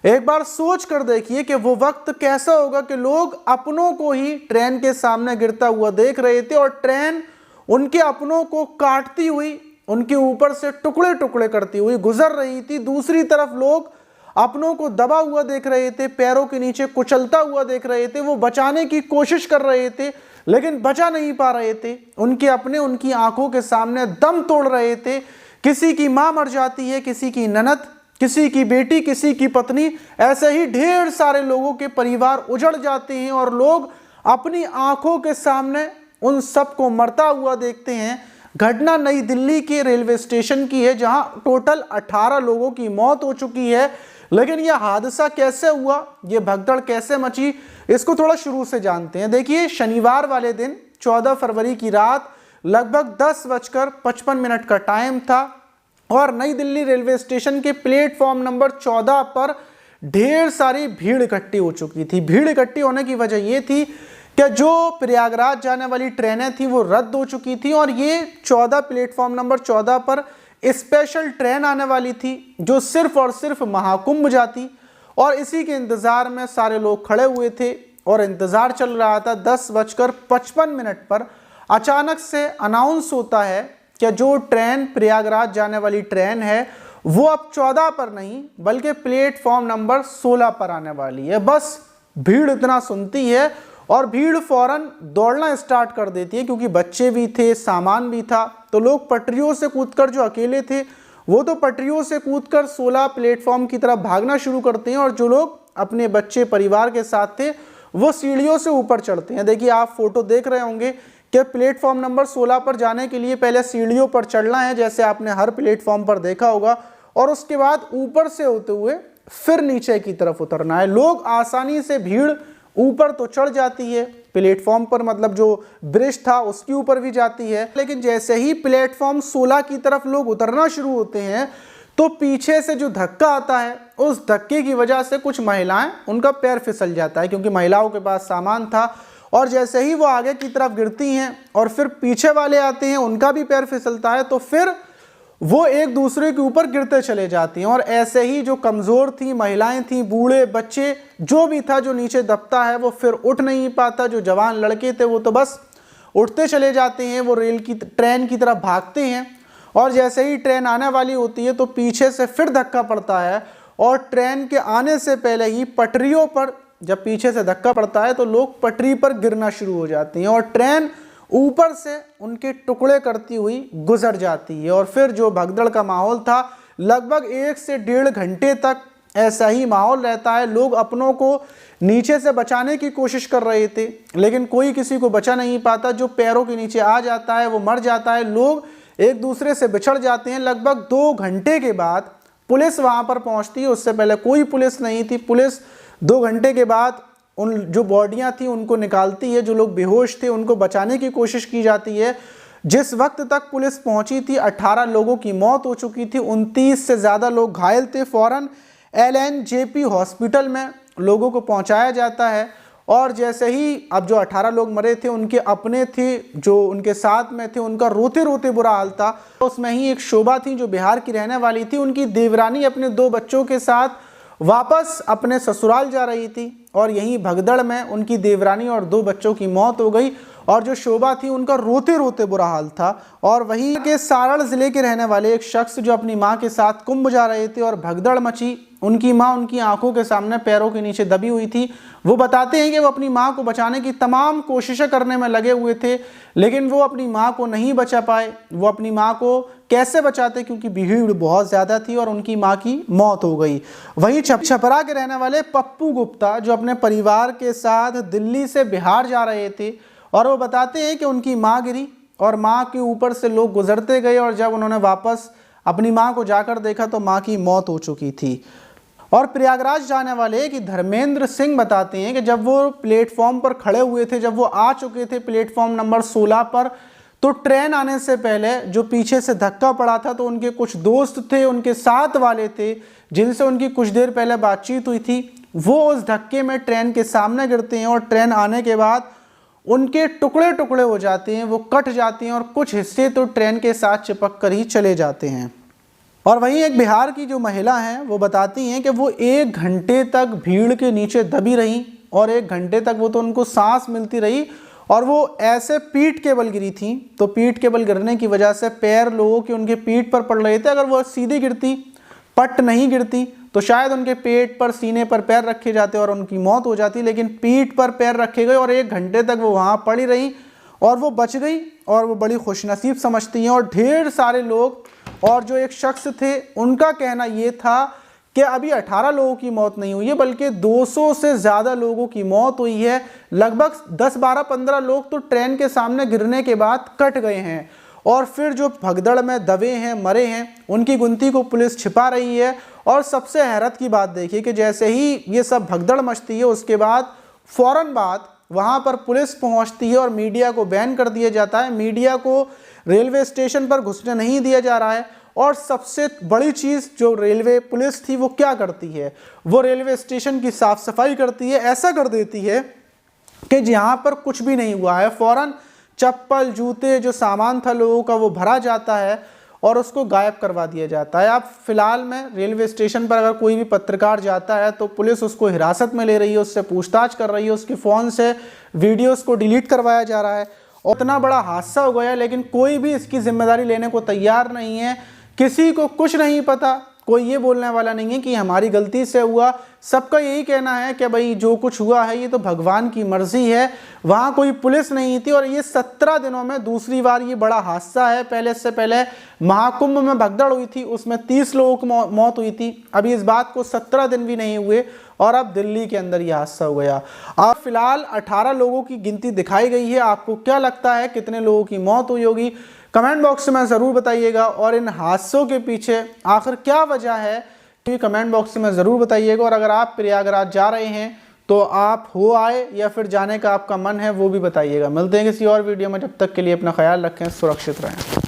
एक बार सोच कर देखिए कि वो वक्त कैसा होगा कि लोग अपनों को ही ट्रेन के सामने गिरता हुआ देख रहे थे और ट्रेन उनके अपनों को काटती हुई, उनके ऊपर से टुकड़े टुकड़े करती हुई गुजर रही थी। दूसरी तरफ लोग अपनों को दबा हुआ देख रहे थे, पैरों के नीचे कुचलता हुआ देख रहे थे। वो बचाने की कोशिश कर रहे थे लेकिन बचा नहीं पा रहे थे। उनके अपने उनकी आंखों के सामने दम तोड़ रहे थे। किसी की मां मर जाती है, किसी की ननद, किसी की बेटी, किसी की पत्नी, ऐसे ही ढेर सारे लोगों के परिवार उजड़ जाते हैं और लोग अपनी आंखों के सामने उन सबको मरता हुआ देखते हैं। घटना नई दिल्ली के रेलवे स्टेशन की है जहां टोटल 18 लोगों की मौत हो चुकी है। लेकिन यह हादसा कैसे हुआ, यह भगदड़ कैसे मची, इसको थोड़ा शुरू से जानते हैं। देखिए, शनिवार वाले दिन 14 फरवरी की रात लगभग 10:55 का टाइम था और नई दिल्ली रेलवे स्टेशन के प्लेटफॉर्म नंबर 14 पर ढेर सारी भीड़ इकट्ठी हो चुकी थी। भीड़ इकट्ठी होने की वजह यह थी कि जो प्रयागराज जाने वाली ट्रेनें थी वो रद्द हो चुकी थी और ये 14 प्लेटफॉर्म नंबर 14 पर स्पेशल ट्रेन आने वाली थी जो सिर्फ और सिर्फ महाकुंभ जाती। और इसी के इंतज़ार में सारे लोग खड़े हुए थे और इंतज़ार चल रहा था। 10:55 पर अचानक से अनाउंस होता है कि जो ट्रेन प्रयागराज जाने वाली ट्रेन है वो अब 14 पर नहीं बल्कि प्लेटफॉर्म नंबर 16 पर आने वाली है। बस भीड़ इतना सुनती है और भीड़ फौरन दौड़ना स्टार्ट कर देती है, क्योंकि बच्चे भी थे, सामान भी था। तो लोग पटरियों से कूदकर, जो अकेले थे वो तो पटरियों से कूदकर 16 प्लेटफॉर्म की तरफ भागना शुरू करते हैं और जो लोग अपने बच्चे परिवार के साथ थे वो सीढ़ियों से ऊपर चढ़ते हैं। देखिए, आप फोटो देख रहे होंगे कि प्लेटफॉर्म नंबर 16 पर जाने के लिए पहले सीढ़ियों पर चढ़ना है, जैसे आपने हर प्लेटफॉर्म पर देखा होगा, और उसके बाद ऊपर से होते हुए फिर नीचे की तरफ उतरना है। लोग आसानी से, भीड़ ऊपर तो चढ़ जाती है प्लेटफॉर्म पर, मतलब जो ब्रिज था उसके ऊपर भी जाती है, लेकिन जैसे ही प्लेटफॉर्म 16 की तरफ लोग उतरना शुरू होते हैं तो पीछे से जो धक्का आता है, उस धक्के की वजह से कुछ महिलाएं, उनका पैर फिसल जाता है, क्योंकि महिलाओं के पास सामान था। और जैसे ही वो आगे की तरफ गिरती हैं और फिर पीछे वाले आते हैं, उनका भी पैर फिसलता है, तो फिर वो एक दूसरे के ऊपर गिरते चले जाती हैं। और ऐसे ही जो कमज़ोर थी, महिलाएं थी, बूढ़े, बच्चे, जो भी था जो नीचे दबता है वो फिर उठ नहीं पाता। जो जवान लड़के थे वो तो बस उठते चले जाते हैं, वो ट्रेन की तरफ भागते हैं। और जैसे ही ट्रेन आने वाली होती है तो पीछे से फिर धक्का पड़ता है और ट्रेन के आने से पहले ही पटरियों पर जब पीछे से धक्का पड़ता है तो लोग पटरी पर गिरना शुरू हो जाते हैं और ट्रेन ऊपर से उनके टुकड़े करती हुई गुजर जाती है। और फिर जो भगदड़ का माहौल था, लगभग 1 से 1.5 घंटे तक ऐसा ही माहौल रहता है। लोग अपनों को नीचे से बचाने की कोशिश कर रहे थे लेकिन कोई किसी को बचा नहीं पाता। जो पैरों के नीचे आ जाता है वो मर जाता है। लोग एक दूसरे से बिछड़ जाते हैं। लगभग 2 घंटे के बाद पुलिस वहां पर पहुंचती है। उससे पहले कोई पुलिस नहीं थी। पुलिस 2 घंटे के बाद उन जो बॉडियां थी उनको निकालती है। जो लोग बेहोश थे उनको बचाने की कोशिश की जाती है। जिस वक्त तक पुलिस पहुंची थी 18 लोगों की मौत हो चुकी थी, 29 से ज़्यादा लोग घायल थे। फौरन LNJP हॉस्पिटल में लोगों को पहुंचाया जाता है। और जैसे ही अब जो 18 लोग मरे थे उनके अपने थे, जो उनके साथ में थे, उनका रोते रोते बुरा हाल था। उसमें ही एक शोभा थी जो बिहार की रहने वाली थी। उनकी देवरानी अपने 2 बच्चों के साथ वापस अपने ससुराल जा रही थी और यहीं भगदड़ में उनकी देवरानी और 2 बच्चों की मौत हो गई। और जो शोभा थी उनका रोते रोते बुरा हाल था। और वहीं के सारण जिले के रहने वाले एक शख्स जो अपनी मां के साथ कुंभ जा रहे थे और भगदड़ मची, उनकी मां उनकी आंखों के सामने पैरों के नीचे दबी हुई थी। वो बताते हैं कि वो अपनी मां को बचाने की तमाम कोशिशें करने में लगे हुए थे लेकिन वो अपनी मां को नहीं बचा पाए। वो अपनी मां को कैसे बचाते, क्योंकि भीड़ बहुत ज़्यादा थी और उनकी मां की मौत हो गई। वहीं छपरा के रहने वाले पप्पू गुप्ता जो अपने परिवार के साथ दिल्ली से बिहार जा रहे थे और वो बताते हैं कि उनकी मां गिरी और मां के ऊपर से लोग गुजरते गए और जब उन्होंने वापस अपनी मां को जाकर देखा तो मां की मौत हो चुकी थी। और प्रयागराज जाने वाले कि धर्मेंद्र सिंह बताते हैं कि जब वो प्लेटफॉर्म पर खड़े हुए थे, जब वो आ चुके थे प्लेटफॉर्म नंबर 16 पर, तो ट्रेन आने से पहले जो पीछे से धक्का पड़ा था तो उनके कुछ दोस्त थे, उनके साथ वाले थे जिनसे उनकी कुछ देर पहले बातचीत हुई थी, वो उस धक्के में ट्रेन के सामने गिरते हैं और ट्रेन आने के बाद उनके टुकड़े टुकड़े हो जाते हैं, वो कट जाते हैं और कुछ हिस्से तो ट्रेन के साथ चिपक कर ही चले जाते हैं। और वहीं एक बिहार की जो महिला हैं वो बताती हैं कि वो 1 घंटे तक भीड़ के नीचे दबी रहीं और 1 घंटे तक वो तो उनको सांस मिलती रही और वो ऐसे पीठ के बल गिरी थी। तो पीठ के बल गिरने की वजह से पैर लोगों के उनके पीठ पर पड़ रहे थे। अगर वो सीधी गिरती, पट नहीं गिरती, तो शायद उनके पेट पर, सीने पर पैर रखे जाते और उनकी मौत हो जाती। लेकिन पीठ पर पैर रखे गए और 1 घंटे तक वो वहाँ पड़ी रही और वो बच गई और वो बड़ी खुशनसीब समझती हैं। और ढेर सारे लोग और जो एक शख्स थे उनका कहना ये था कि अभी 18 लोगों की मौत नहीं हुई है बल्कि 200 से ज़्यादा लोगों की मौत हुई है। लगभग 10, 12, 15 लोग तो ट्रेन के सामने गिरने के बाद कट गए हैं और फिर जो भगदड़ में दबे हैं, मरे हैं, उनकी गिनती को पुलिस छिपा रही है। और सबसे हैरत की बात देखिए कि जैसे ही ये सब भगदड़ मचती है उसके बाद फ़ौरन बाद वहाँ पर पुलिस पहुँचती है और मीडिया को बैन कर दिया जाता है। मीडिया को रेलवे स्टेशन पर घुसने नहीं दिया जा रहा है। और सबसे बड़ी चीज़ जो रेलवे पुलिस थी वो क्या करती है, वो रेलवे स्टेशन की साफ़ सफाई करती है। ऐसा कर देती है कि जहाँ पर कुछ भी नहीं हुआ है फ़ौरन चप्पल, जूते, जो सामान था लोगों का वो भरा जाता है और उसको गायब करवा दिया जाता है। अब फिलहाल में रेलवे स्टेशन पर अगर कोई भी पत्रकार जाता है तो पुलिस उसको हिरासत में ले रही है, उससे पूछताछ कर रही है, उसके फ़ोन से वीडियोस को डिलीट करवाया जा रहा है। और इतना बड़ा हादसा हो गया लेकिन कोई भी इसकी जिम्मेदारी लेने को तैयार नहीं है। किसी को कुछ नहीं पता, कोई ये बोलने वाला नहीं है कि हमारी गलती से हुआ। सबका यही कहना है कि भाई जो कुछ हुआ है ये तो भगवान की मर्जी है। वहाँ कोई पुलिस नहीं थी और ये 17 दिनों में दूसरी बार ये बड़ा हादसा है। पहले से पहले महाकुंभ में भगदड़ हुई थी, उसमें 30 लोगों की मौत हुई थी। अभी इस बात को 17 दिन भी नहीं हुए और अब दिल्ली के अंदर ये हादसा हो गया। अब फिलहाल 18 लोगों की गिनती दिखाई गई है। आपको क्या लगता है कितने लोगों की मौत हुई होगी? कमेंट बॉक्स में ज़रूर बताइएगा। और इन हादसों के पीछे आखिर क्या वजह है ये कमेंट बॉक्स में ज़रूर बताइएगा। और अगर आप प्रयागराज जा रहे हैं तो आप हो आए या फिर जाने का आपका मन है वो भी बताइएगा। मिलते हैं किसी और वीडियो में, जब तक के लिए अपना ख्याल रखें, सुरक्षित रहें।